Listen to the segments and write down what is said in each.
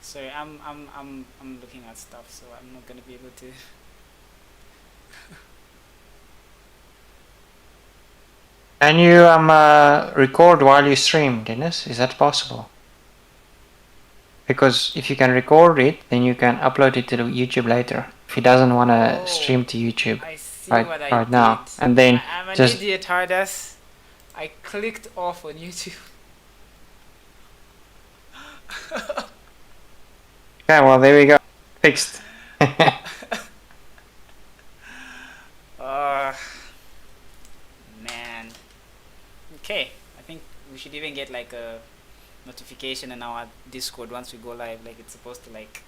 Sorry, I'm looking at stuff, so I'm not gonna be able to. Can you record while you stream, Dennis? Is that possible? Because if you can record it, then you can upload it to YouTube later. If he doesn't want to stream to YouTube I see right what I right did. now, and then I'm an just idiot, Hardas. I clicked off on YouTube. okay, well there we go, fixed. Man. Okay, I think we should even get like a notification in our Discord once we go live, like it's supposed to like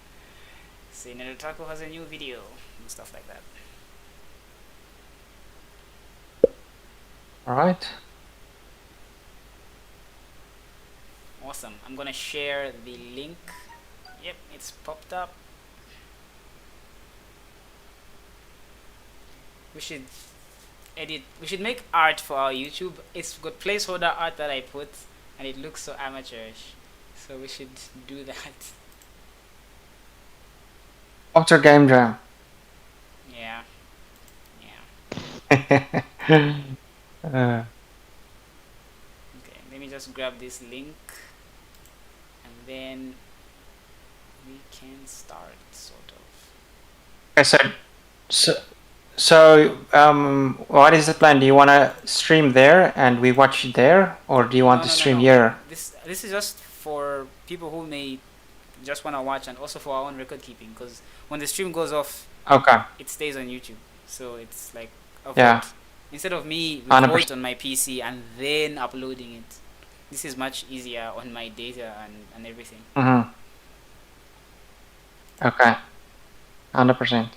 say Otaku has a new video and stuff like that. All right. Awesome. I'm gonna share the link. Yep, it's popped up. We should edit. We should make art for our YouTube. It's got placeholder art that I put, and it looks so amateurish. So we should do that. After Game Jam. Yeah. Okay, let me just grab this link, and then we can start, sort of. Okay, so what is the plan? Do you want to stream there and we watch it there, or do you want to stream here? This is just for people who may just want to watch, and also for our own record keeping, because when the stream goes off, Okay. it stays on YouTube. So it's like a Yeah. vote. Instead of me 100%. record on my PC and then uploading it, this is much easier on my data and everything. Mm-hmm. Okay. 100%.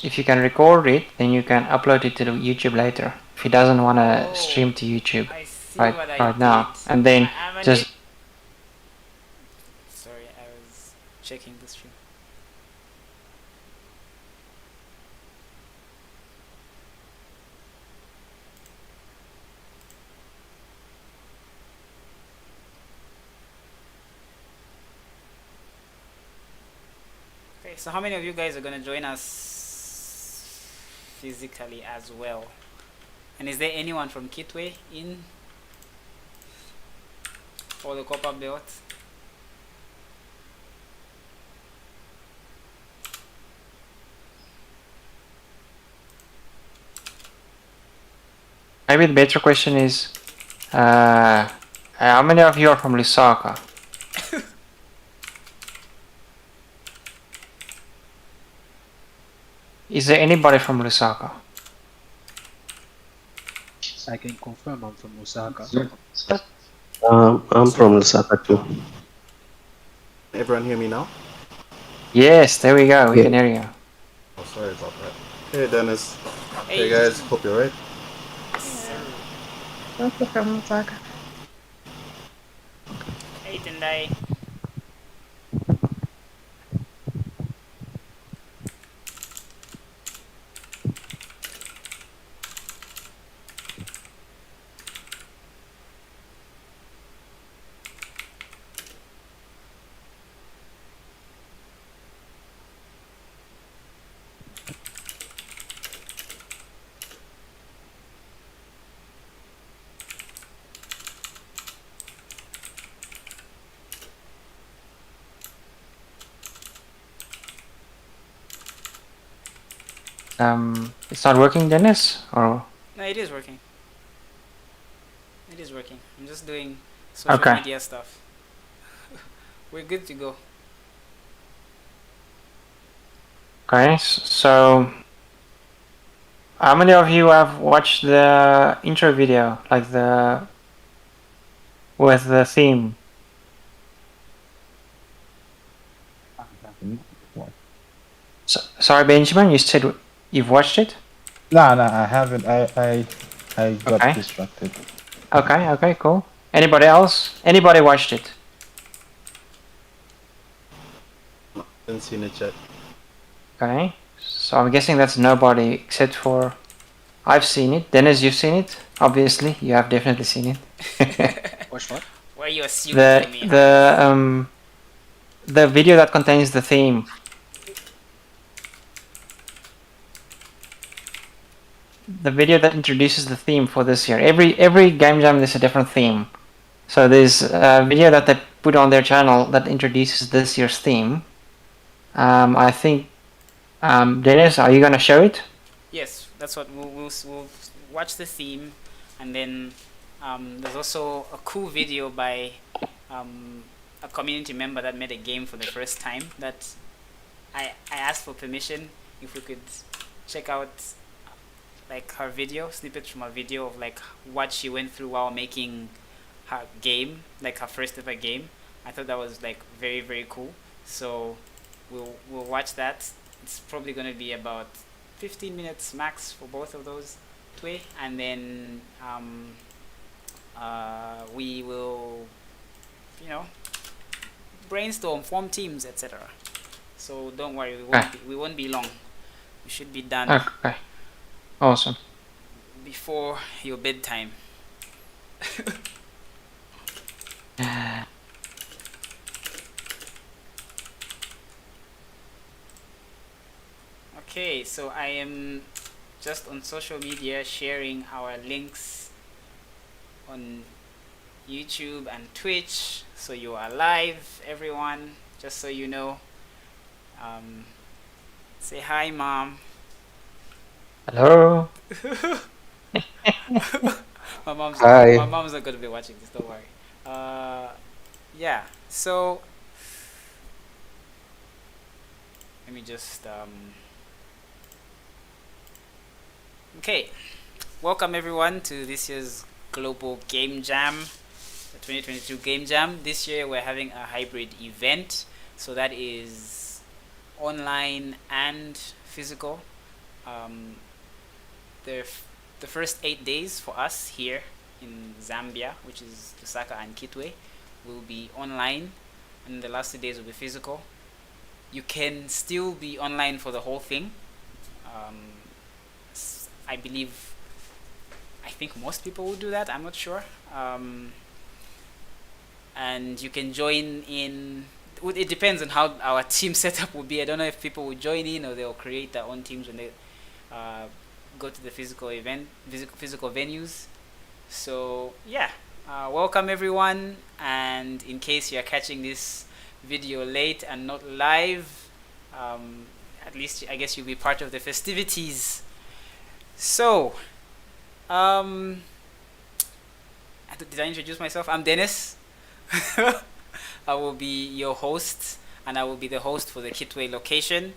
If you can record it, then you can upload it to YouTube later. If he doesn't want to stream to YouTube right now, and then just. Sorry, I was checking the stream. Okay, so how many of you guys are gonna join us physically as well? And is there anyone from Kitwe in for the Copper Belt? Maybe the better question is, how many of you are from Lusaka? Is there anybody from Lusaka? I can confirm I'm from Osaka. I'm from Lusaka too. Everyone hear me now? Yes, there we go. We can hear you. Oh, sorry about that. Hey, Dennis. Hey, guys. Hope you're right. Also from Osaka. Hey, Tendai. It's not working, Dennis? Or No, it is working. It is working. I'm just doing social media stuff. We're good to go. Okay, so how many of you have watched the intro video, like the with the theme? Sorry, Benjamin, you said you've watched it? No, I haven't. I got distracted. Okay, cool. Anybody else? Anybody watched it? Didn't see in the chat. Okay, so I'm guessing that's nobody except for I've seen it. Dennis, you've seen it? Obviously, you have definitely seen it. Watch what? Why are you assuming for me? The video that contains the theme. The video that introduces the theme for this year. Every game jam there's a different theme. So there's a video that they put on their channel that introduces this year's theme. I think, Dennis, are you gonna show it? Yes, that's what we'll watch the theme, and then there's also a cool video by a community member that made a game for the first time that I asked for permission if we could check out like her video, snippets from her video of like what she went through while making her game, like her first ever game. I thought that was like very, very cool. So we'll watch that. It's probably gonna be about 15 minutes max for both of those play, and then we will, you know, brainstorm, form teams, etc. So don't worry, we won't be long. We should be done Okay. Awesome. before your bedtime. Okay, so I am just on social media sharing our links on YouTube and Twitch, so you are live, everyone, just so you know. Say hi, Mom. Hello. My mom's Hi. not gonna be watching this, don't worry. Yeah, so let me just okay, welcome everyone to this year's Global Game Jam, the 2022 Game Jam. This year we're having a hybrid event, so that is online and physical. The first 8 days for us here in Zambia, which is Lusaka and Kitwe, will be online, and the last 2 days will be physical. You can still be online for the whole thing. I think most people will do that. I'm not sure. And you can join in. It depends on how our team setup will be. I don't know if people will join in or they'll create their own teams when they go to the physical venues. So yeah, welcome everyone. And in case you are catching this video late and not live, at least I guess you'll be part of the festivities. So did I introduce myself? I'm Dennis. I will be your host, and I will be the host for the Kitwe location.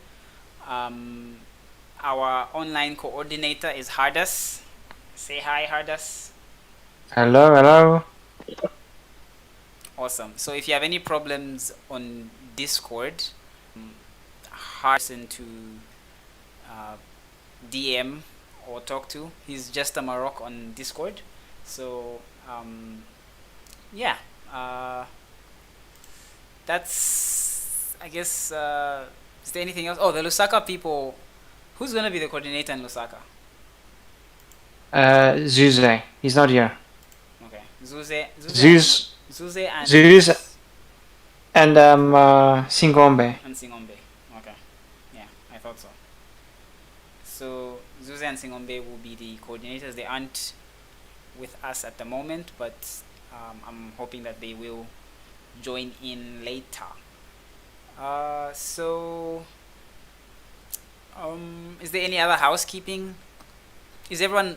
Our online coordinator is Hardas. Say hi, Hardas. Hello, hello. Awesome. So if you have any problems on Discord, Hardas to DM or talk to. He's just a Maroc on Discord. So yeah, that's, I guess, is there anything else? Oh, the Lusaka people. Who's gonna be the coordinator in Lusaka? Zuze. He's not here. Okay, Zeus and Singombe. and Singombe. Okay, yeah, I thought so. So Zuze and Singombe will be the coordinators. They aren't with us at the moment, but I'm hoping that they will join in later. So is there any other housekeeping? Is everyone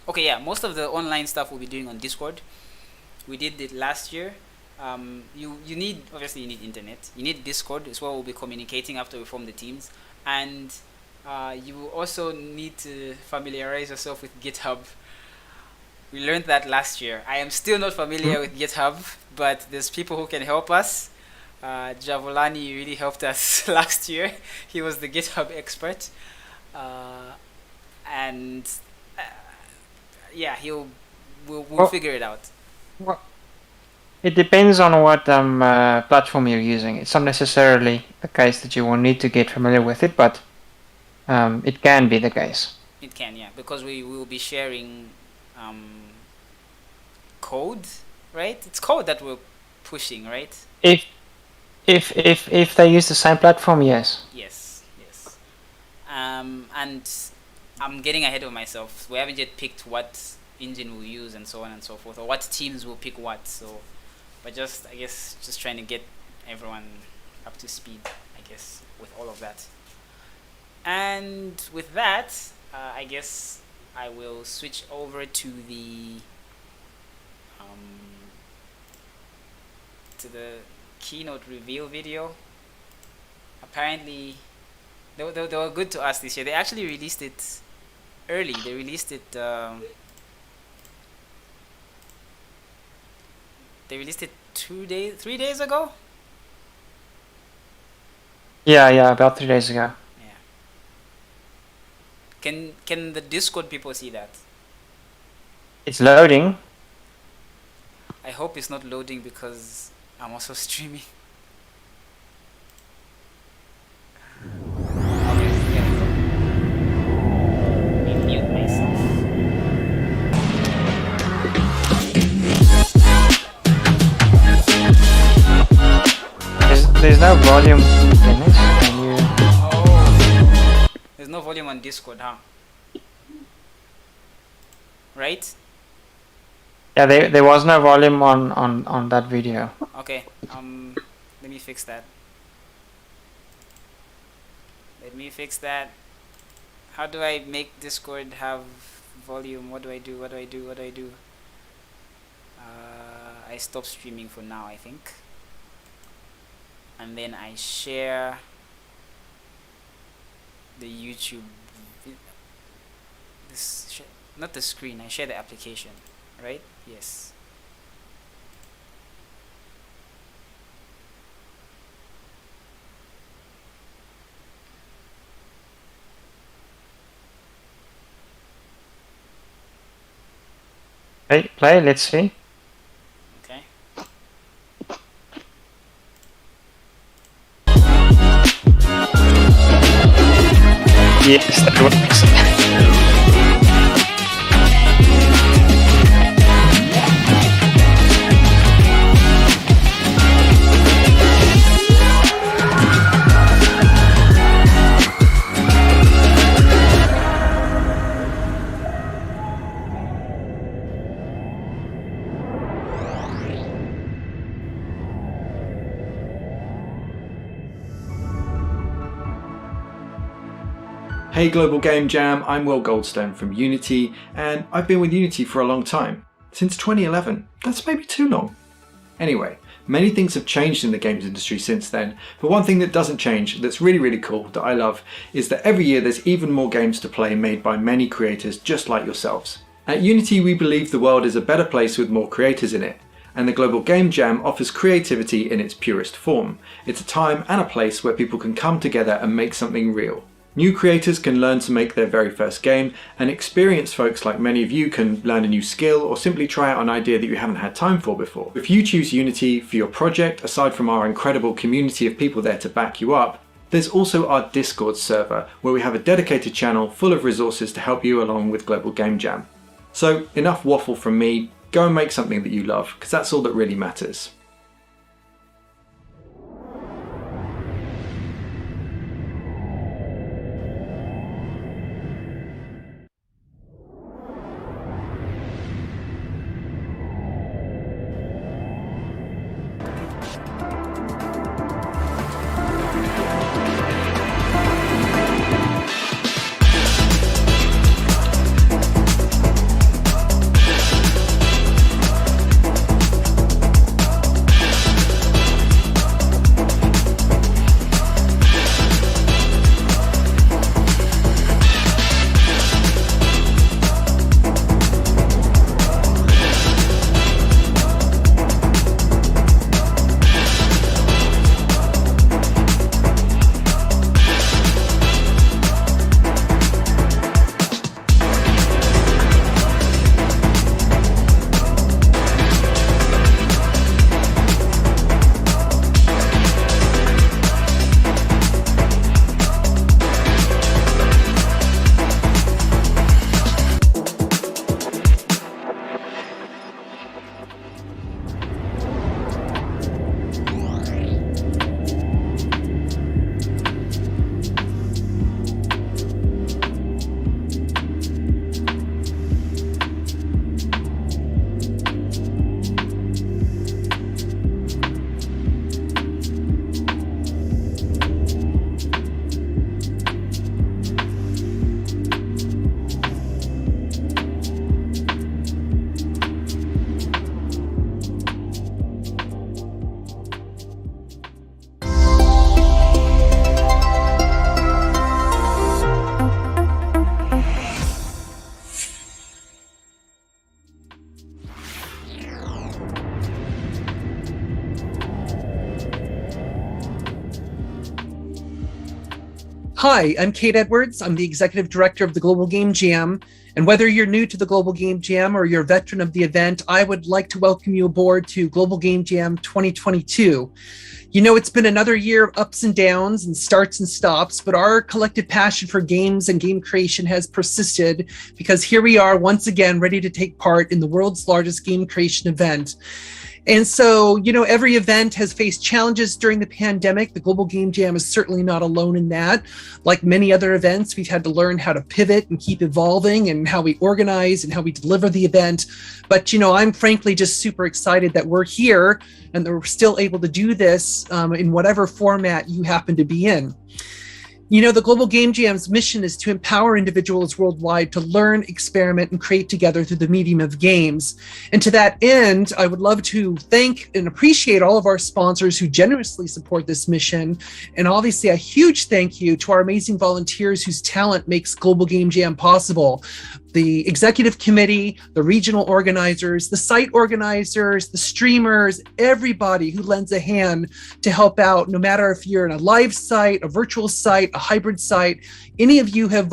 okay? Yeah, most of the online stuff we'll be doing on Discord. We did it last year. You need, obviously you need internet. You need Discord. It's where we'll be communicating after we form the teams, and you will also need to familiarize yourself with GitHub. We learned that last year. I am still not familiar with GitHub, but there's people who can help us. Javolani really helped us last year. He was the GitHub expert, and yeah, we'll figure it out. Well, it depends on what platform you're using. It's not necessarily the case that you will need to get familiar with it, but it can be the case. It can, yeah, because we will be sharing code right? It's code that we're pushing, right? If they use the same platform, yes. Yes. And I'm getting ahead of myself. We haven't yet picked what engine we'll use and so on and so forth, or what teams will pick what. So, but I guess just trying to get everyone up to speed, I guess, with all of that. And with that, I guess I will switch over to the keynote reveal video. Apparently, they were good to us this year. They actually released it early. They released it. They released it 3 days ago. Yeah, about 3 days ago. Yeah. Can the Discord people see that? It's loading. I hope it's not loading because I'm also streaming. Okay, there we go. Let me mute myself. There's no volume, Dennis. Can you? Oh, there's no volume on Discord, huh? Right? Yeah, there was no volume on that video. Okay. Let me fix that. How do I make Discord have volume? What do I do? I stop streaming for now, I think. And then I share the YouTube not the screen, I share the application, right? Yes. Hey, play, let's see. Okay. Yes, that works. Hey Global Game Jam, I'm Will Goldstone from Unity, and I've been with Unity for a long time. Since 2011. That's maybe too long. Anyway, many things have changed in the games industry since then, but one thing that doesn't change, that's really cool, that I love, is that every year there's even more games to play made by many creators just like yourselves. At Unity we believe the world is a better place with more creators in it, and the Global Game Jam offers creativity in its purest form. It's a time and a place where people can come together and make something real. New creators can learn to make their very first game, and experienced folks like many of you can learn a new skill or simply try out an idea that you haven't had time for before. If you choose Unity for your project, aside from our incredible community of people there to back you up, there's also our Discord server, where we have a dedicated channel full of resources to help you along with Global Game Jam. So enough waffle from me, go and make something that you love, because that's all that really matters. Hi, I'm Kate Edwards. I'm the Executive Director of the Global Game Jam. And whether you're new to the Global Game Jam or you're a veteran of the event, I would like to welcome you aboard to Global Game Jam 2022. You know, it's been another year of ups and downs and starts and stops, but our collective passion for games and game creation has persisted because here we are once again ready to take part in the world's largest game creation event. And so, you know, every event has faced challenges during the pandemic. The Global Game Jam is certainly not alone in that. Like many other events, we've had to learn how to pivot and keep evolving and how we organize and how we deliver the event. But, you know, I'm frankly just super excited that we're here and that we're still able to do this in whatever format you happen to be in. You know, the Global Game Jam's mission is to empower individuals worldwide to learn, experiment, and create together through the medium of games. And to that end, I would love to thank and appreciate all of our sponsors who generously support this mission. And obviously a huge thank you to our amazing volunteers whose talent makes Global Game Jam possible. The executive committee, the regional organizers, the site organizers, the streamers, everybody who lends a hand to help out, no matter if you're in a live site, a virtual site, a hybrid site, any of you who have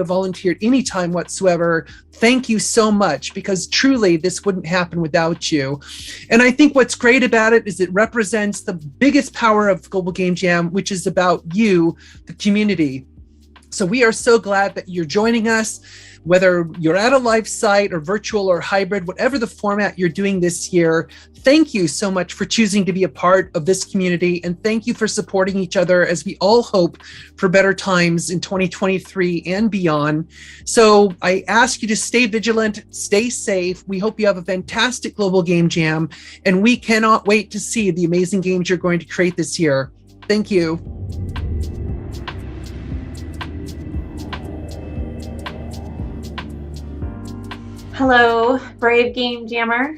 volunteered any time whatsoever, thank you so much, because truly this wouldn't happen without you. And I think what's great about it is it represents the biggest power of Global Game Jam, which is about you, the community. So we are so glad that you're joining us. Whether you're at a live site or virtual or hybrid, whatever the format you're doing this year, thank you so much for choosing to be a part of this community. And thank you for supporting each other as we all hope for better times in 2023 and beyond. So I ask you to stay vigilant, stay safe. We hope you have a fantastic Global Game Jam, and we cannot wait to see the amazing games you're going to create this year. Thank you. Hello, brave game jammer.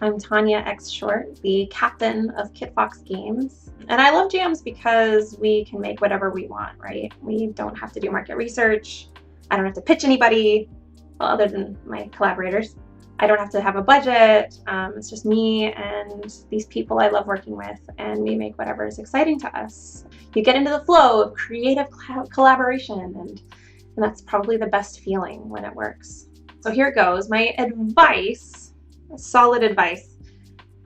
I'm Tanya X Short, the captain of Kitfox Games. And I love jams because we can make whatever we want, right? We don't have to do market research. I don't have to pitch anybody, well, other than my collaborators. I don't have to have a budget. It's just me and these people I love working with, and we make whatever is exciting to us. You get into the flow of creative collaboration, and that's probably the best feeling when it works. So here it goes. My advice, solid advice,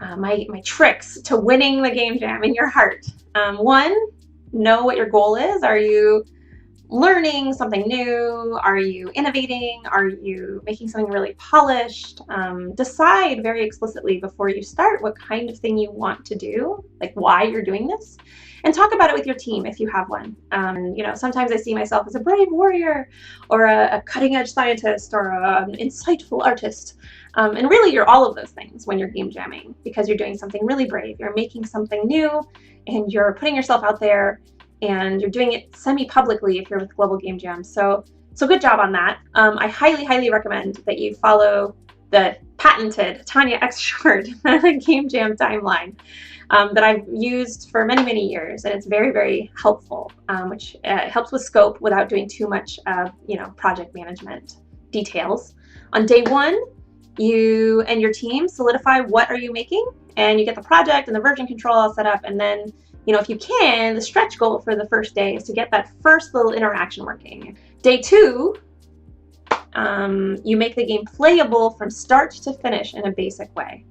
my tricks to winning the game jam in your heart. One, know what your goal is. Are you learning something new? Are you innovating? Are you making something really polished? Decide very explicitly before you start what kind of thing you want to do, like why you're doing this. And talk about it with your team if you have one. You know, sometimes I see myself as a brave warrior or a cutting-edge scientist or an insightful artist. And really, you're all of those things when you're game jamming, because you're doing something really brave. You're making something new, and you're putting yourself out there, and you're doing it semi-publicly if you're with Global Game Jam. So good job on that. I highly, highly recommend that you follow the patented Tanya X Short Game Jam timeline. That I've used for many, many years, and it's very, very helpful, which helps with scope without doing too much, project management details. On day one, you and your team solidify what are you making, and you get the project and the version control all set up, and then, you know, if you can, the stretch goal for the first day is to get that first little interaction working. Day two, you make the game playable from start to finish in a basic way.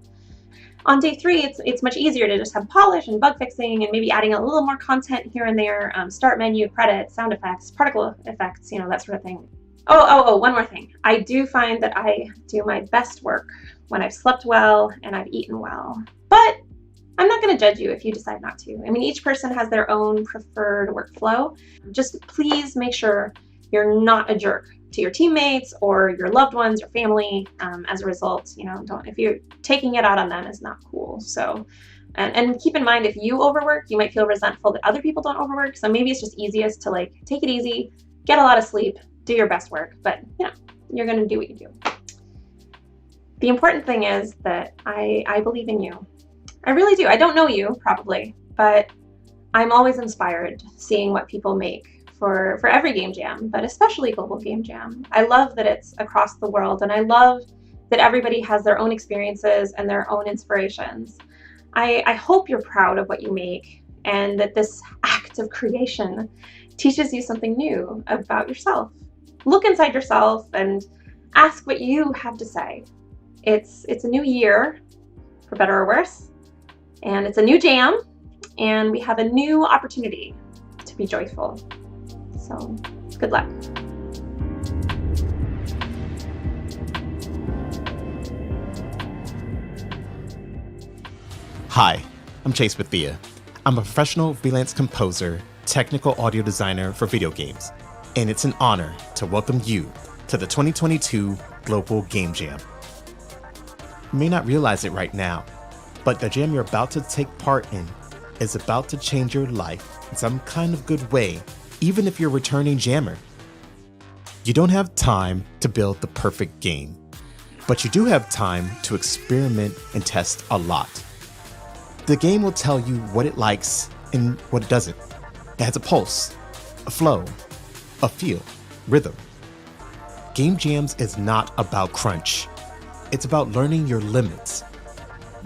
On day three, it's much easier to just have polish and bug fixing and maybe adding a little more content here and there, start menu, credits, sound effects, particle effects, you know, that sort of thing. Oh, one more thing. I do find that I do my best work when I've slept well and I've eaten well. But I'm not going to judge you if you decide not to. I mean, each person has their own preferred workflow. Just please make sure you're not a jerk to your teammates or your loved ones or family. As a result, you know, if you're taking it out on them is not cool. So, and keep in mind, if you overwork, you might feel resentful that other people don't overwork. So maybe it's just easiest to like take it easy, get a lot of sleep, do your best work, but you know, you're going to do what you do. The important thing is that I believe in you. I really do. I don't know you probably, but I'm always inspired seeing what people make for every game jam, but especially Global Game Jam. I love that it's across the world, and I love that everybody has their own experiences and their own inspirations. I hope you're proud of what you make, and that this act of creation teaches you something new about yourself. Look inside yourself and ask what you have to say. It's a new year, for better or worse, and it's a new jam, and we have a new opportunity to be joyful. So, good luck. Hi, I'm Chase Bethia. I'm a professional freelance composer, technical audio designer for video games, and it's an honor to welcome you to the 2022 Global Game Jam. You may not realize it right now, but the jam you're about to take part in is about to change your life in some kind of good way, even if you're a returning jammer. You don't have time to build the perfect game, but you do have time to experiment and test a lot. The game will tell you what it likes and what it doesn't. It has a pulse, a flow, a feel, rhythm. Game Jams is not about crunch. It's about learning your limits.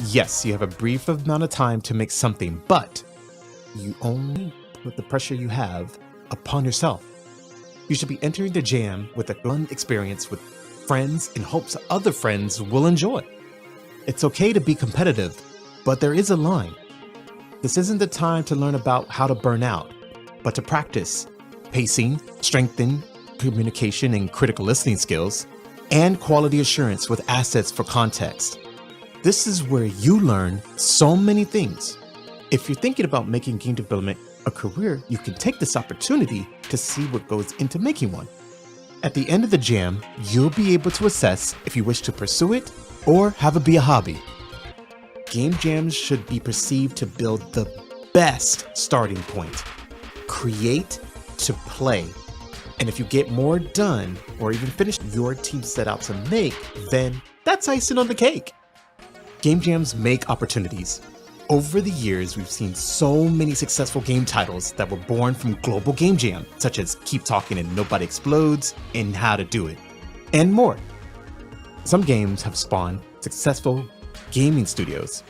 Yes, you have a brief amount of time to make something, but you only put the pressure you have upon yourself. You should be entering the jam with a fun experience with friends in hopes other friends will enjoy. It's okay to be competitive, but there is a line. This isn't the time to learn about how to burn out, but to practice pacing, strengthen communication and critical listening skills, and quality assurance with assets for context. This is where you learn so many things. If you're thinking about making game development a career, you can take this opportunity to see what goes into making one. At the end of the jam, you'll be able to assess if you wish to pursue it or have it be a hobby. Game jams should be perceived to build the best starting point. Create to play. And if you get more done or even finish your team set out to make, then that's icing on the cake. Game jams make opportunities. Over the years, we've seen so many successful game titles that were born from Global Game Jam, such as Keep Talking and Nobody Explodes and How to Do It, and more. Some games have spawned successful gaming studios.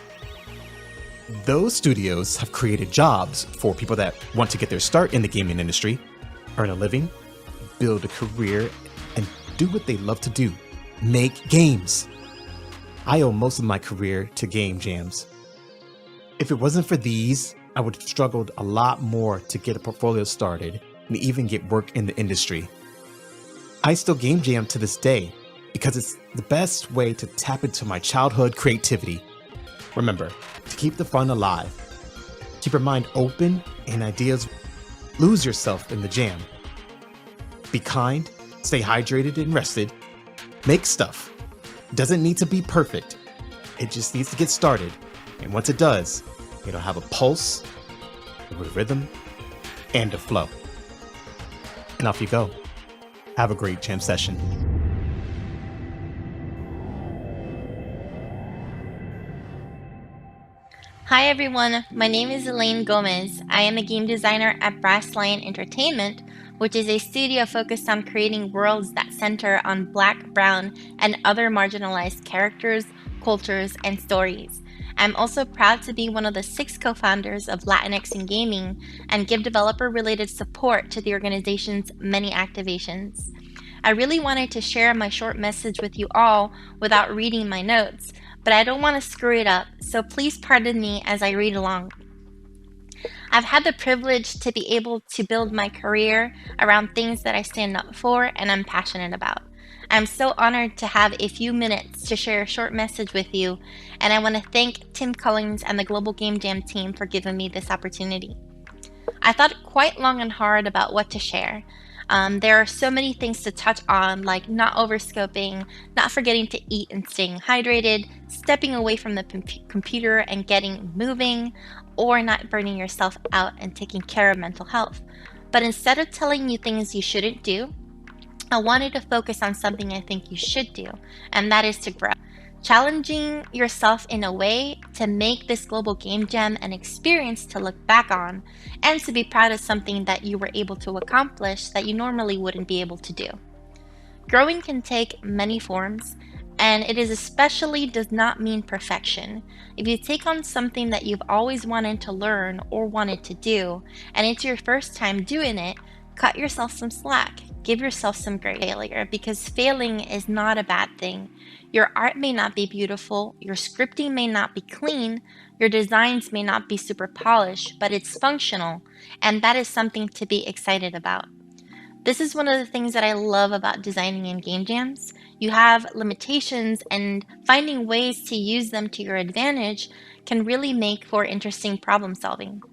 Those studios have created jobs for people that want to get their start in the gaming industry, earn a living, build a career, and do what they love to do, make games. I owe most of my career to game jams. If it wasn't for these, I would have struggled a lot more to get a portfolio started and even get work in the industry. I still game jam to this day because it's the best way to tap into my childhood creativity. Remember, to keep the fun alive, keep your mind open and ideas. Lose yourself in the jam. Be kind, stay hydrated and rested. Make stuff. It doesn't need to be perfect. It just needs to get started. And once it does, it'll have a pulse, a rhythm, and a flow. And off you go. Have a great jam session. Hi everyone, my name is Elaine Gomez. I am a game designer at Brass Lion Entertainment, which is a studio focused on creating worlds that center on Black, brown, and other marginalized characters, cultures, and stories. I'm also proud to be one of the 6 co-founders of Latinx in Gaming and give developer-related support to the organization's many activations. I really wanted to share my short message with you all without reading my notes, but I don't want to screw it up, so please pardon me as I read along. I've had the privilege to be able to build my career around things that I stand up for and I'm passionate about. I'm so honored to have a few minutes to share a short message with you, and I want to thank Tim Collins and the Global Game Jam team for giving me this opportunity. I thought quite long and hard about what to share. There are so many things to touch on, like not overscoping, not forgetting to eat and staying hydrated, stepping away from the computer and getting moving, or not burning yourself out and taking care of mental health. But instead of telling you things you shouldn't do, I wanted to focus on something I think you should do, and that is to grow. Challenging yourself in a way to make this Global Game Jam an experience to look back on and to be proud of something that you were able to accomplish that you normally wouldn't be able to do. Growing can take many forms, and it is especially does not mean perfection. If you take on something that you've always wanted to learn or wanted to do, and it's your first time doing it, cut yourself some slack. Give yourself some grace failure, because failing is not a bad thing. Your art may not be beautiful, your scripting may not be clean, your designs may not be super polished, but it's functional, and that is something to be excited about. This is one of the things that I love about designing in game jams. You have limitations, and finding ways to use them to your advantage can really make for interesting problem solving.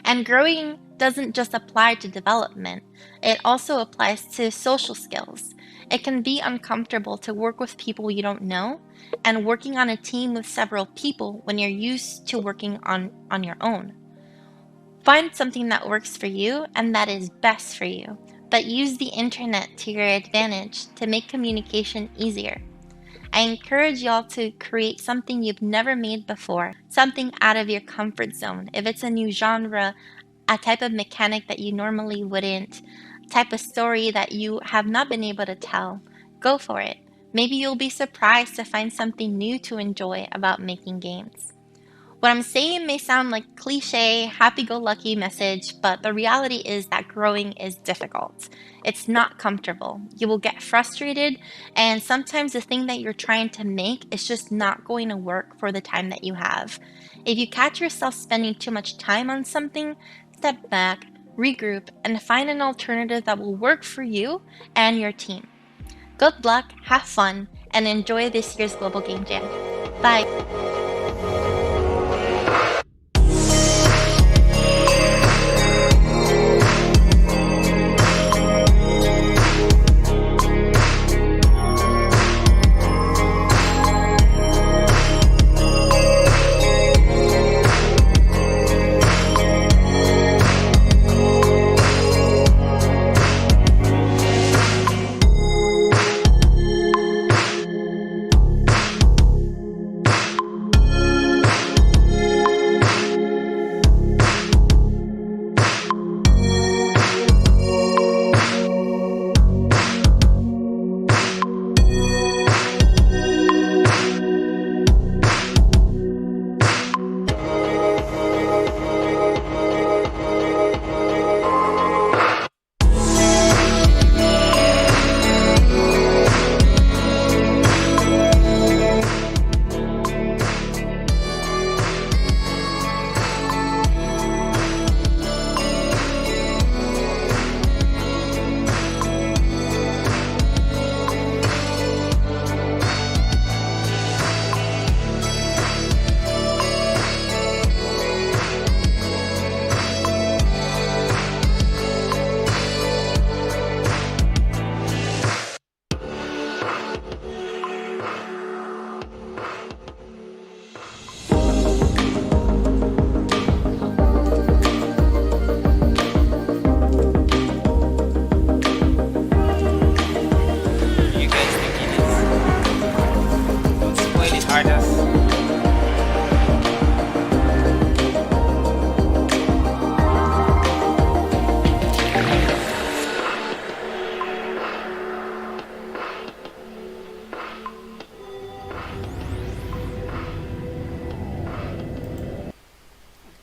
And growing doesn't just apply to development, it also applies to social skills. It can be uncomfortable to work with people you don't know, and working on a team with several people when you're used to working on your own. Find something that works for you and that is best for you, but use the internet to your advantage to make communication easier. I encourage y'all to create something you've never made before, something out of your comfort zone. If it's a new genre, a type of mechanic that you normally wouldn't, type of story that you have not been able to tell, go for it. Maybe you'll be surprised to find something new to enjoy about making games. What I'm saying may sound like cliche, happy-go-lucky message, but the reality is that growing is difficult. It's not comfortable. You will get frustrated, and sometimes the thing that you're trying to make is just not going to work for the time that you have. If you catch yourself spending too much time on something, step back, regroup, and find an alternative that will work for you and your team. Good luck, have fun, and enjoy this year's Global Game Jam. Bye!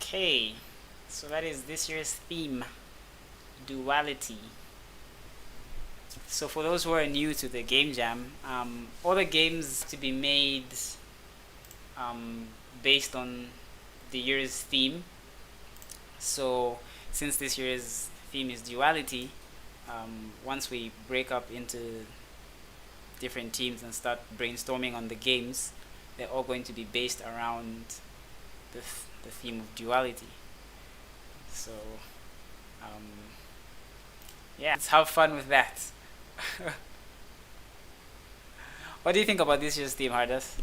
Okay, so that is this year's theme, duality. So for those who are new to the game jam, all the games to be made based on the year's theme. So since this year's theme is duality, once we break up into different teams and start brainstorming on the games, they're all going to be based around the theme of duality. So yeah, let's have fun with that. What do you think about this year's theme, Hardas?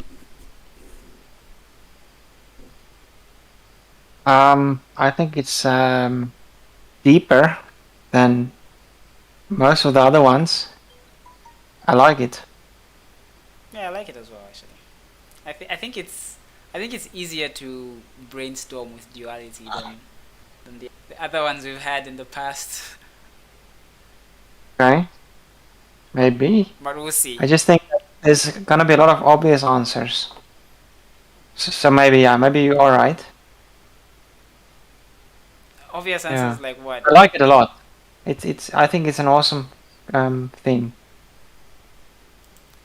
I think it's deeper than most of the other ones. I like it. Yeah, I like it as well. Actually, I think it's easier to brainstorm with duality than the other ones we've had in the past. Okay, maybe. But we'll see. I just think that there's gonna be a lot of obvious answers. So maybe, yeah, maybe you're right. Obvious answers like what? I like it a lot. It's I think it's an awesome theme.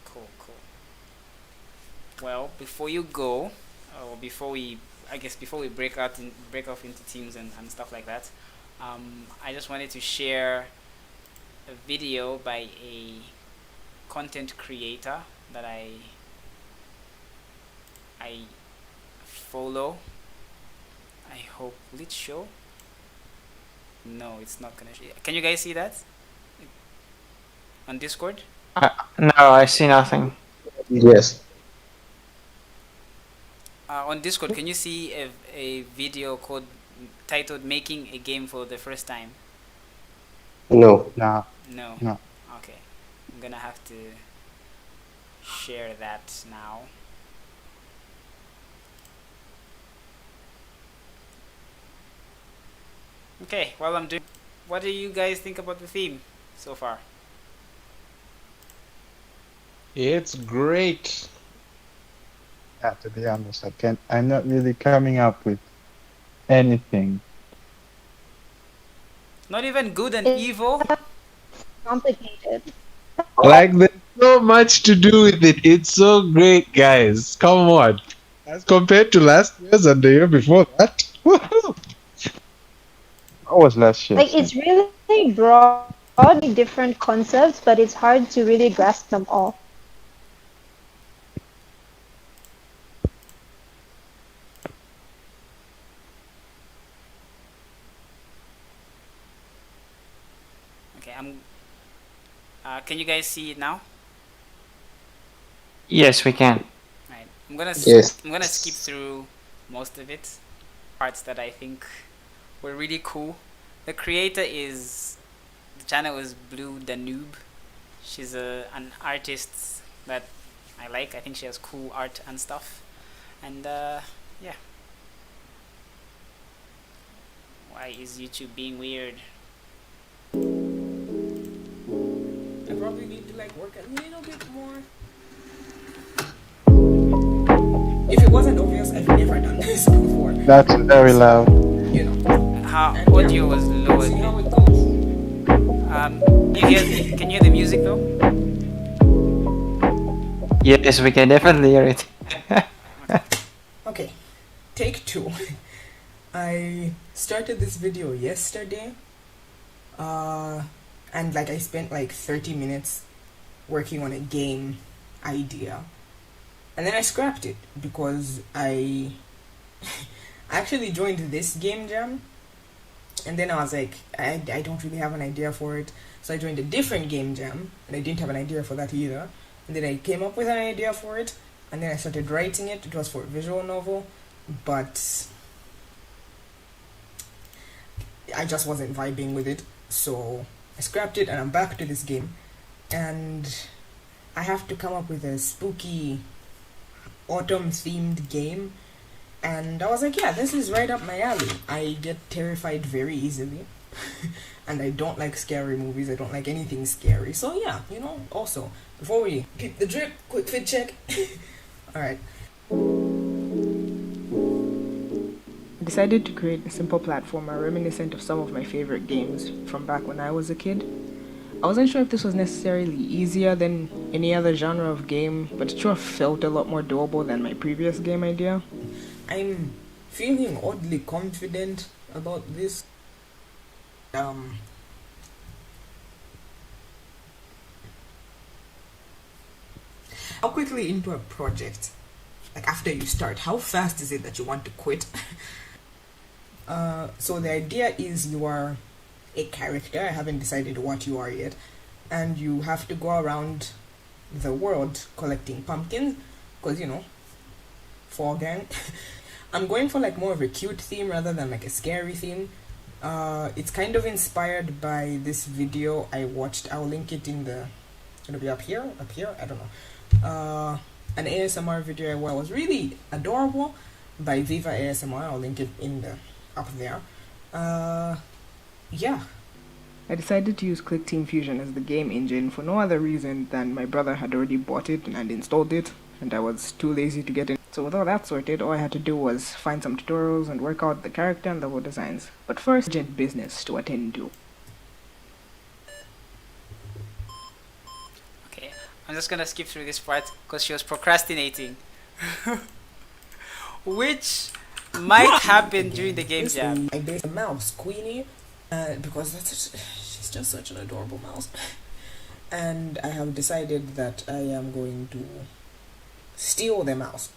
Cool, cool. Well, before you go, or before we, I guess before we break off into teams and stuff like that, I just wanted to share a video by a content creator that I follow. I hope, will it show? No, it's not gonna show. Can you guys see that on Discord? No, I see nothing. Yes. On Discord, can you see a video titled "Making a Game for the First Time"? No. Nah. No. No. Okay, I'm gonna have to share that now. Okay, while I'm doing, what do you guys think about the theme so far? It's great. Yeah, to be honest, I'm not really coming up with anything. Not even good and evil? Complicated. Like, there's so much to do with it. It's so great, guys. Come on. As compared to last year's and the year before that. Woohoo! What was last year? Like, it's really broad, different concepts, but it's hard to really grasp them all. Okay, can you guys see it now? Yes, we can. Right. I'm gonna skip through most of it. Parts that I think were really cool. The creator the channel is Blue Danube. She's an artist that I like. I think she has cool art and stuff. And yeah. Why is YouTube being weird? I probably need to like work a little bit more. If it wasn't obvious, I've never done this before. That's very loud. You know, how audio was low. See how it goes. Can you hear the music though? Yes, we can definitely hear it. Okay, take 2. I started this video yesterday, and like I spent like 30 minutes working on a game idea, and then I scrapped it because I actually joined this game jam, and then I was like, I don't really have an idea for it, so I joined a different game jam, and I didn't have an idea for that either, and then I came up with an idea for it, and then I started writing it. It was for a visual novel, but I just wasn't vibing with it, so I scrapped it, and I'm back to this game, and I have to come up with a spooky autumn-themed game, and I was like, yeah, this is right up my alley. I get terrified very easily, and I don't like scary movies. I don't like anything scary, so yeah, you know, also, before we keep the drip, quick fit check. Alright. I decided to create a simple platformer reminiscent of some of my favorite games from back when I was a kid. I wasn't sure if this was necessarily easier than any other genre of game, but it sure felt a lot more doable than my previous game idea. I'm feeling oddly confident about this. How quickly into a project, like after you start, how fast is it that you want to quit? So the idea is you are a character, I haven't decided what you are yet, and you have to go around the world collecting pumpkins, because, you know, fall gang. I'm going for like more of a cute theme rather than like a scary theme. It's kind of inspired by this video I watched. I'll link it in the, it'll be up here, I don't know. An ASMR video where was really adorable by Viva ASMR. I'll link it in the up there. Yeah. I decided to use ClickTeam Fusion as the game engine for no other reason than my brother had already bought it and installed it, and I was too lazy to get in. So with all that sorted, all I had to do was find some tutorials and work out the character and level designs. But first, urgent business to attend to. I'm just gonna skip through this part because she was procrastinating. Which might happen during the game jam. I based a mouse, Queenie, because she's just such an adorable mouse. And I have decided that I am going to steal the mouse.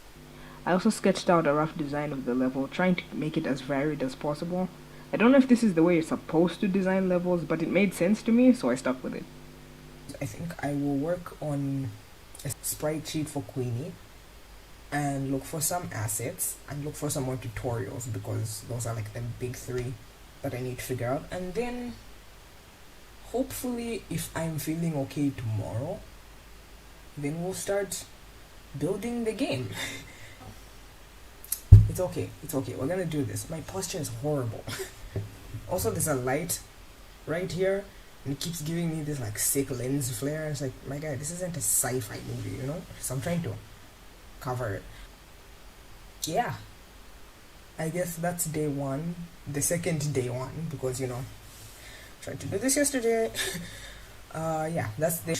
I also sketched out a rough design of the level, trying to make it as varied as possible. I don't know if this is the way you're supposed to design levels, but it made sense to me, so I stuck with it. I think I will work on a sprite sheet for Queenie and look for some assets and look for some more tutorials, because those are like the big three that I need to figure out. And then hopefully, if I'm feeling okay tomorrow, then we'll start building the game. It's okay, we're gonna do this. My posture is horrible. Also, there's a light right here and it keeps giving me this like sick lens flare. It's like, my guy, this isn't a sci-fi movie, you know? So I'm trying to cover it. Yeah, I guess that's day one. The second day one, because, you know, tried to do this yesterday. Yeah, that's the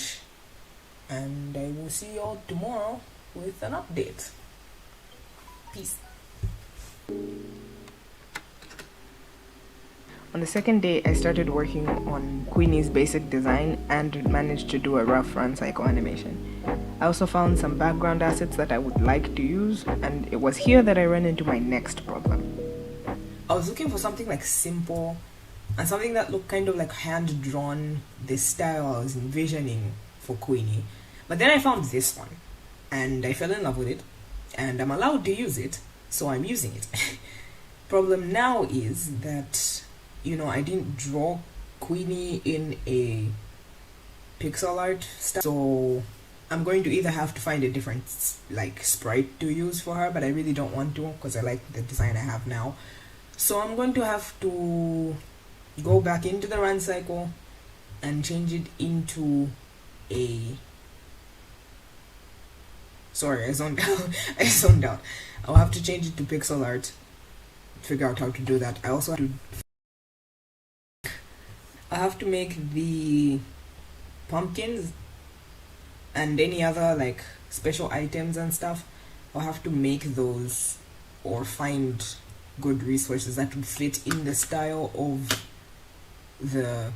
and I will see you all tomorrow with an update. Peace. On the second day, I started working on Queenie's basic design and managed to do a rough run cycle animation. I also found some background assets that I would like to use, and it was here that I ran into my next problem. I was looking for something like simple and something that looked kind of like hand-drawn, the style I was envisioning for Queenie. But then I found this one, and I fell in love with it, and I'm allowed to use it, so I'm using it. Problem now is that, you know, I didn't draw Queenie in a pixel art style, so I'm going to either have to find a different like sprite to use for her, but I really don't want to because I like the design I have now. So I'm going to have to go back into the run cycle and change it into a... Sorry, I zoned out. I zoned out. I'll have to change it to pixel art, figure out how to do that. I also have to make the pumpkins and any other like special items and stuff. I'll have to make those or find good resources that would fit in the style of the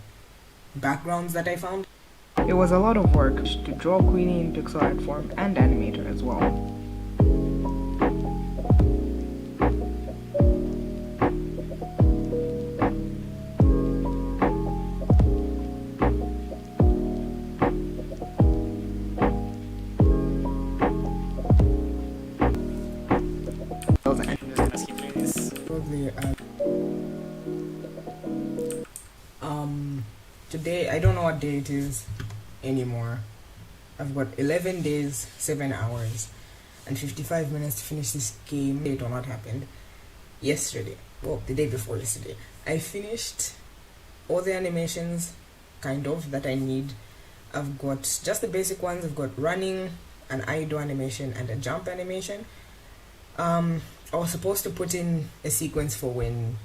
backgrounds that I found. It was a lot of work to draw Queenie in pixel art form and animate her as well. Today, I don't know what day it is anymore. I've got 11 days, 7 hours, and 55 minutes to finish this game. It or not happened yesterday. Well, the day before yesterday. I finished all the animations, kind of, that I need. I've got just the basic ones. I've got running, an idle animation, and a jump animation. I was supposed to put in a sequence for when,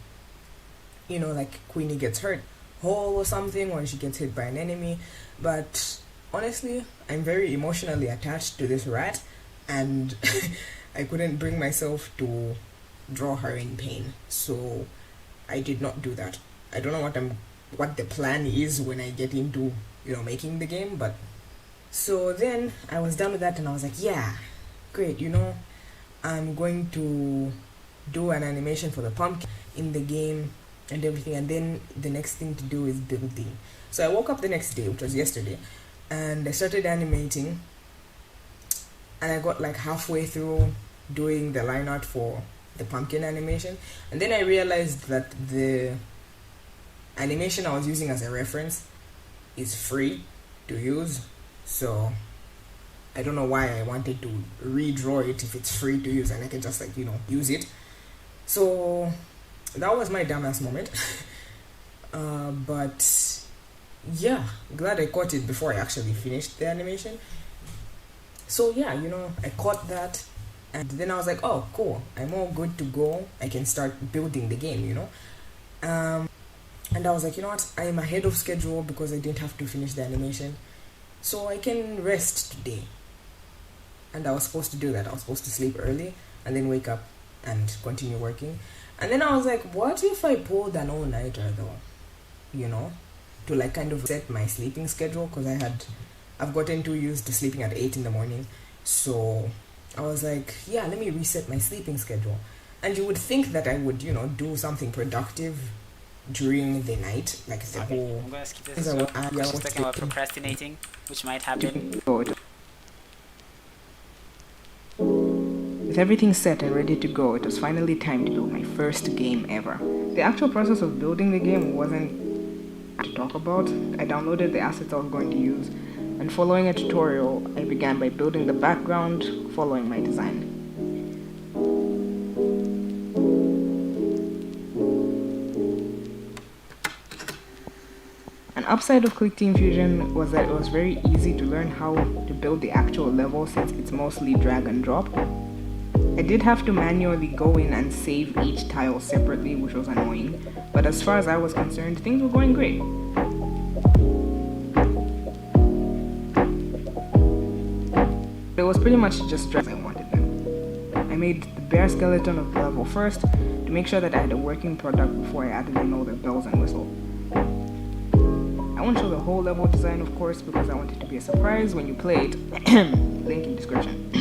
you know, like Queenie gets hurt, hole or something, or she gets hit by an enemy, but honestly, I'm very emotionally attached to this rat, and I couldn't bring myself to draw her in pain, so I did not do that. I don't know what the plan is when I get into, you know, making the game, but so then I was done with that, and I was like, yeah, great, you know, I'm going to do an animation for the pumpkin in the game and everything, and then the next thing to do is building. So I woke up the next day, which was yesterday, and I started animating, and I got like halfway through doing the line art for the pumpkin animation, and then I realized that the animation I was using as a reference is free to use, so I don't know why I wanted to redraw it if it's free to use and I can just like, you know, use it. So that was my dumbass moment. But yeah, glad I caught it before I actually finished the animation. So yeah, you know, I caught that, and then I was like, oh cool, I'm all good to go. I can start building the game, you know. And I was like, you know what, I am ahead of schedule because I didn't have to finish the animation. so I can rest today. And I was supposed to do that. I was supposed to sleep early and then wake up and continue working. And then I was like, what if I pulled an all-nighter though? You know, to like kind of set my sleeping schedule, because I've gotten too used to sleeping at 8 in the morning. So I was like, yeah, let me reset my sleeping schedule. And you would think that I would, you know, do something productive during the night, like the whole. I'm gonna skip this as well. She's talking about procrastinating, which might happen. With everything set and ready to go, it was finally time to build my first game ever. The actual process of building the game wasn't to talk about. I downloaded the assets I was going to use, and following a tutorial, I began by building the background, following my design. An upside of CLICKTEAM Fusion was that it was very easy to learn how to build the actual level, since it's mostly drag and drop. I did have to manually go in and save each tile separately, which was annoying, but as far as I was concerned, things were going great. It was pretty much just drag as I wanted them. I made the bare skeleton of the level first to make sure that I had a working product before I added in all the bells and whistles. I won't show the whole level design, of course, because I want it to be a surprise when you play it. Link in description.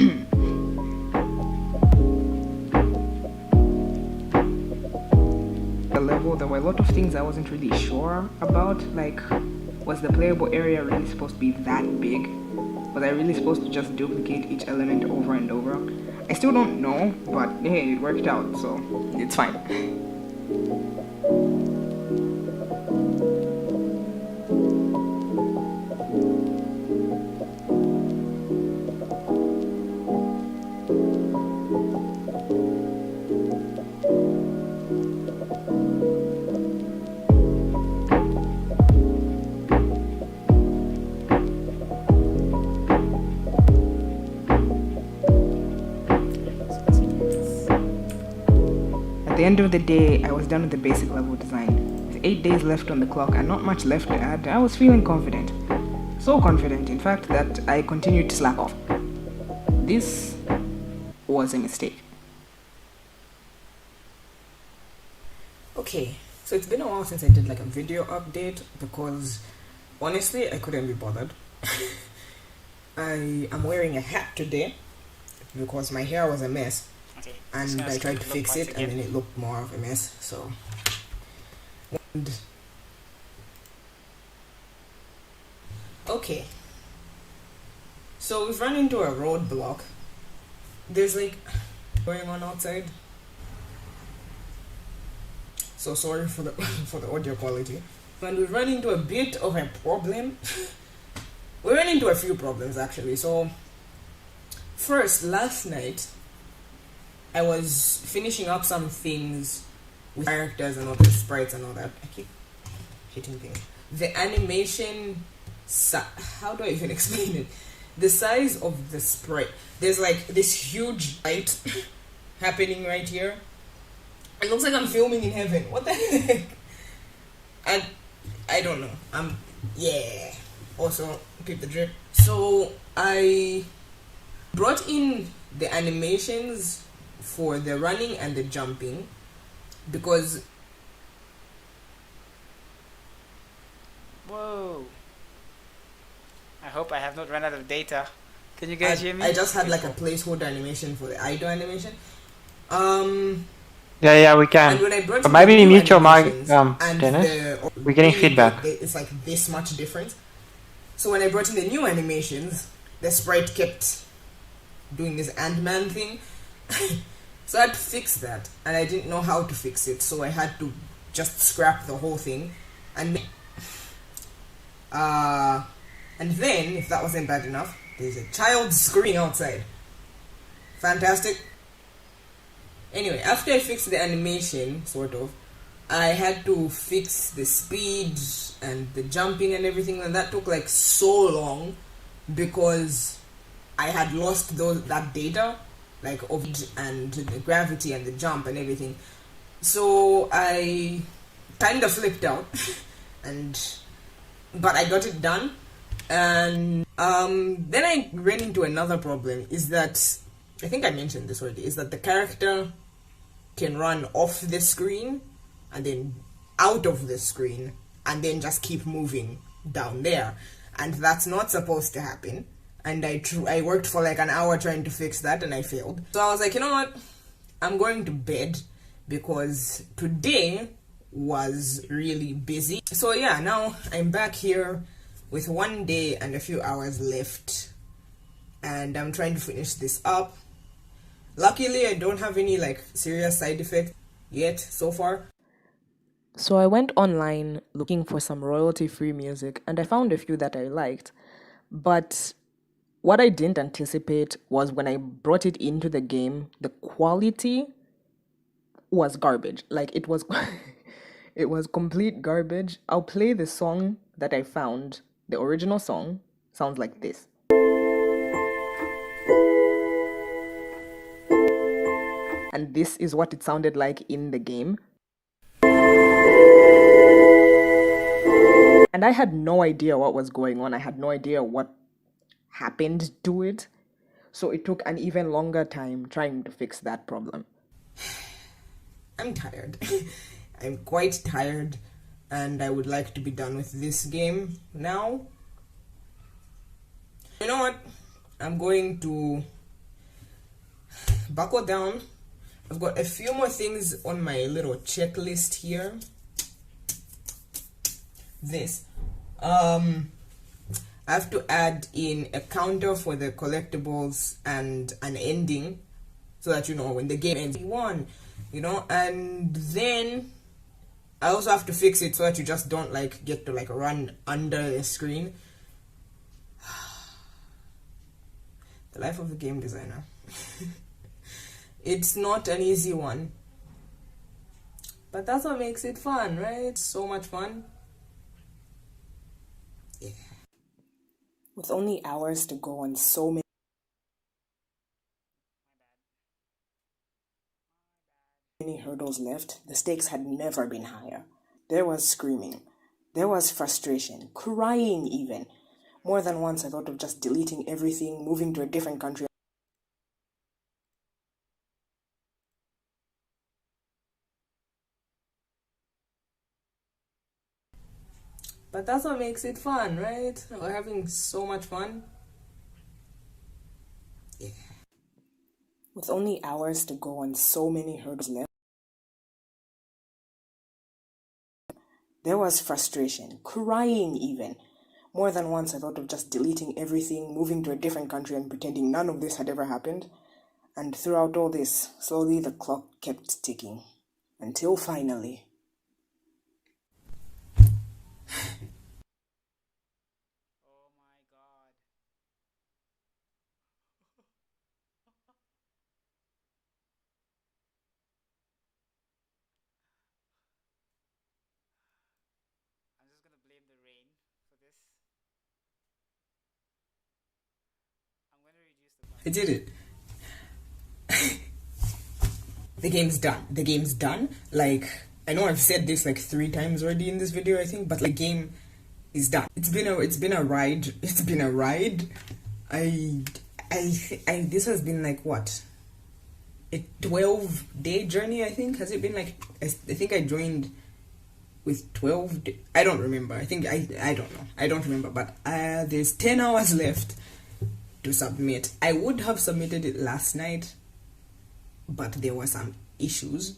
The level, there were a lot of things I wasn't really sure about, like, was the playable area really supposed to be that big? Was I really supposed to just duplicate each element over and over? I still don't know, but hey, it worked out, so it's fine. At the end of the day, I was done with the basic level design. With 8 days left on the clock and not much left to add, I was feeling confident. So confident, in fact, that I continued to slack off. This was a mistake. Okay, so it's been a while since I did like a video update, because honestly, I couldn't be bothered. I am wearing a hat today because my hair was a mess. Okay, and I tried to fix it and then it looked more of a mess, so. Okay, so we've run into a roadblock. There's like going on outside, so sorry for the for the audio quality, and we've run into a bit of a problem. We ran into a few problems actually. So first, last night I was finishing up some things with characters and all the sprites and all that. I keep hitting things. The animation, how do I even explain it? The size of the sprite. There's like this huge light happening right here. It looks like I'm filming in heaven. What the heck? I don't know. Yeah. Also, keep the drip. So I brought in the animations for the running and the jumping, because whoa, I hope I have not run out of data. Can you guys hear me? I just had like a placeholder animation for the idle animation. Yeah, we can. But maybe mute your mic, Dennis. We're getting feedback. It's like this much difference. So when I brought in the new animations, the sprite kept doing this Ant-Man thing. So I had to fix that, and I didn't know how to fix it, so I had to just scrap the whole thing. And then, if that wasn't bad enough, there's a child screaming outside. Fantastic. Anyway, after I fixed the animation, sort of, I had to fix the speed and the jumping and everything, and that took like so long because I had lost that data, like of it and the gravity and the jump and everything. So I kind of flipped out, but I got it done. And Then I ran into another problem, is that, I think I mentioned this already, is that the character can run off the screen and then out of the screen and then just keep moving down there. And that's not supposed to happen. And I worked for like an hour trying to fix that and I failed. So I was like, you know what? I'm going to bed because today was really busy. So yeah, now I'm back here with 1 day and a few hours left. And I'm trying to finish this up. Luckily, I don't have any like serious side effects yet so far. So I went online looking for some royalty-free music and I found a few that I liked. But what I didn't anticipate was when I brought it into the game, the quality was garbage. Like it was it was complete garbage. I'll play the song that I found. The original song sounds like this. And this is what it sounded like in the game. And I had no idea what was going on. I had no idea what happened to it. So it took an even longer time trying to fix that problem. I'm tired. I'm quite tired and I would like to be done with this game now. You know what? I'm going to buckle down. I've got a few more things on my little checklist here. This. I have to add in a counter for the collectibles and an ending so that you know when the game ends, you won, you know, and then I also have to fix it so that you just don't like get to like run under the screen. The life of a game designer. It's not an easy one, but that's what makes it fun, right? So much fun. Yeah. With only hours to go and so many hurdles left, the stakes had never been higher. There was screaming, there was frustration, crying even. More than once I thought of just deleting everything, moving to a different country. But that's what makes it fun, right? We're having so much fun. Yeah. With only hours to go and so many hurdles left, there was frustration, crying even. More than once I thought of just deleting everything, moving to a different country and pretending none of this had ever happened. And throughout all this, slowly the clock kept ticking. Until finally... I did it. The game's done. The game's done. Like, I know I've said this like 3 times already in this video, I think, but the game is done. It's been a ride. It's been a ride. This has been like what? A 12-day journey, I think. Has it been like? I think I joined with 12. I don't remember. I think I don't know. I don't remember. But there's 10 hours left to submit. I would have submitted it last night, but there were some issues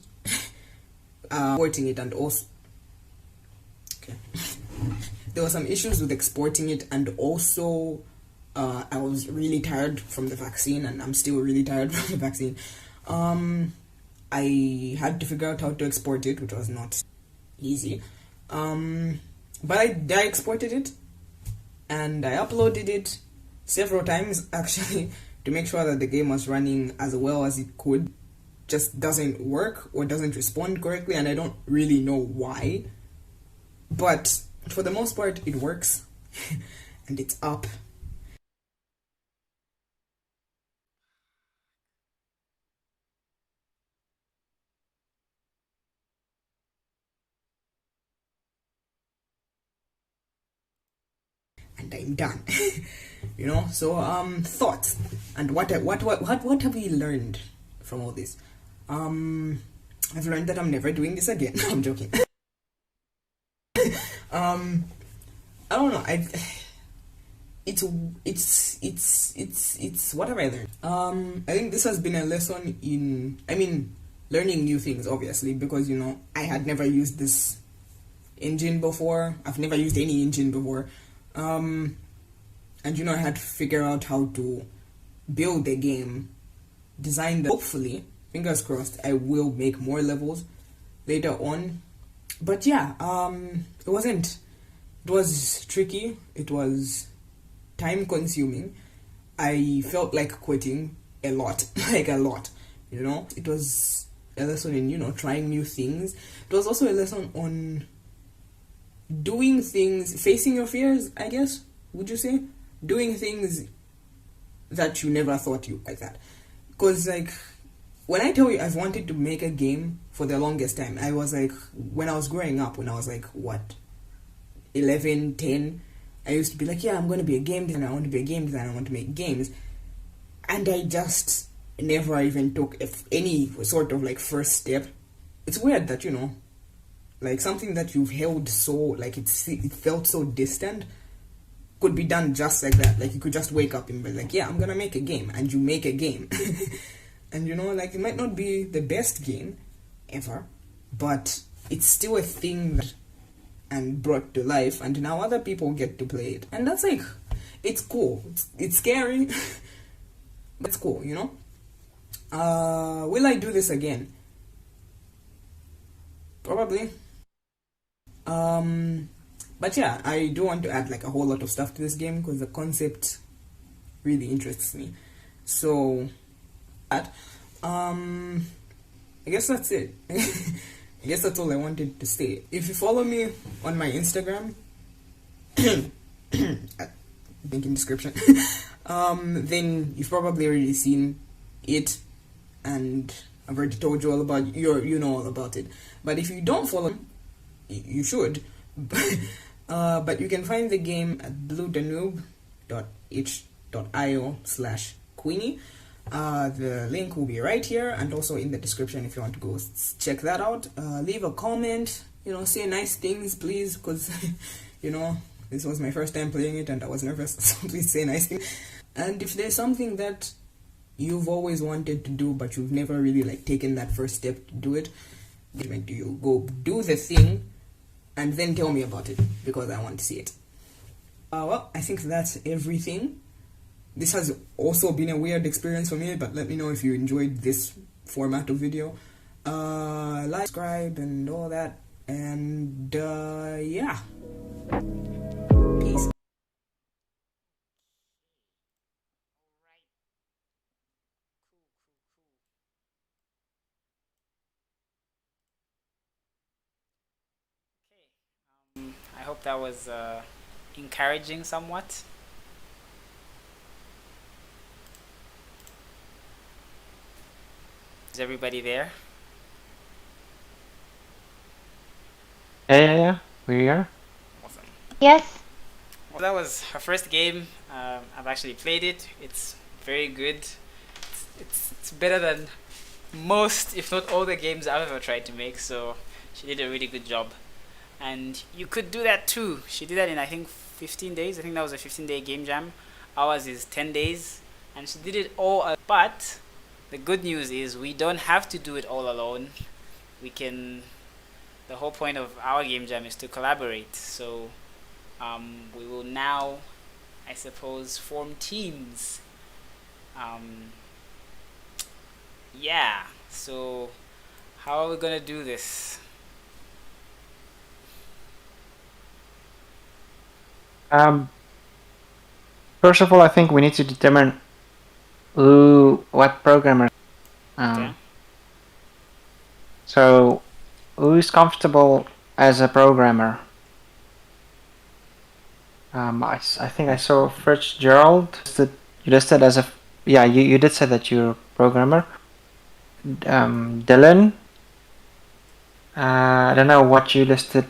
exporting it, and also there were some issues with exporting it, and also I was really tired from the vaccine, and I'm still really tired from the vaccine. I had to figure out how to export it, which was not easy, but I exported it and I uploaded it several times actually to make sure that the game was running as well as it could. Just doesn't work or doesn't respond correctly, and I don't really know why, but for the most part it works and it's up. And I'm done. You know. So thoughts and what have we learned from all this? I've learned that I'm never doing this again. I'm joking. I don't know. It's what have I learned? I think this has been a lesson in, learning new things, obviously, because, you know, I had never used this engine before. I've never used any engine before. And, you know, I had to figure out how to build a game, design the, hopefully, fingers crossed, I will make more levels later on. But yeah, it was tricky. It was time consuming. I felt like quitting a lot, like a lot, you know. It was a lesson in, you know, trying new things. It was also a lesson on doing things, facing your fears, I guess, would you say? Doing things that you never thought you like that. Because, like, when I tell you I've wanted to make a game for the longest time, I was like, when I was growing up, when I was like, what, 11, 10, I used to be like, yeah, I'm going to be a game designer, I want to be a game designer, I want to make games. And I just never even took any sort of, like, first step. It's weird that, you know, like, something that you've held so, like, it felt so distant could be done just like that. Like, you could just wake up and be like, yeah, I'm going to make a game, and you make a game. And, you know, like, it might not be the best game ever, but it's still a thing that and brought to life, and now other people get to play it. And that's like, it's cool. It's scary, but it's cool, you know? Will I do this again? Probably. But yeah, I do want to add like a whole lot of stuff to this game because the concept really interests me. So, I guess that's it. I guess that's all I wanted to say. If you follow me on my Instagram, link in description, then you've probably already seen it, and I've already told you all about you know all about it. But if you don't follow me, you should. But you can find the game at bluedanube.h.io/Queenie. The link will be right here and also in the description if you want to go check that out. Leave a comment, you know, say nice things, please, because, you know, this was my first time playing it and I was nervous, so please say nice things. And if there's something that you've always wanted to do but you've never really, like, taken that first step to do it, do you go do the thing and then tell me about it, because I want to see it. Well, I think that's everything. This has also been a weird experience for me, but let me know if you enjoyed this format of video. Like, subscribe, and all that. And, yeah. Peace. I hope that was encouraging somewhat. Is everybody there? Yeah. We are. Awesome. Yes. Well, that was our first game. I've actually played it. It's very good. It's better than most, if not all, the games I've ever tried to make. So she did a really good job. And you could do that too. She did that in, I think, 15 days. I think that was a 15-day game jam. Ours is 10 days. And she did it all. But the good news is we don't have to do it all alone. We can... The whole point of our game jam is to collaborate. So we will now, I suppose, form teams. Yeah. So how are we going to do this? First of all, I think we need to determine what programmer. Okay. So, who's comfortable as a programmer? I think I saw Fitzgerald. That you listed as a you did say that you're a programmer. Dylan. I don't know what you listed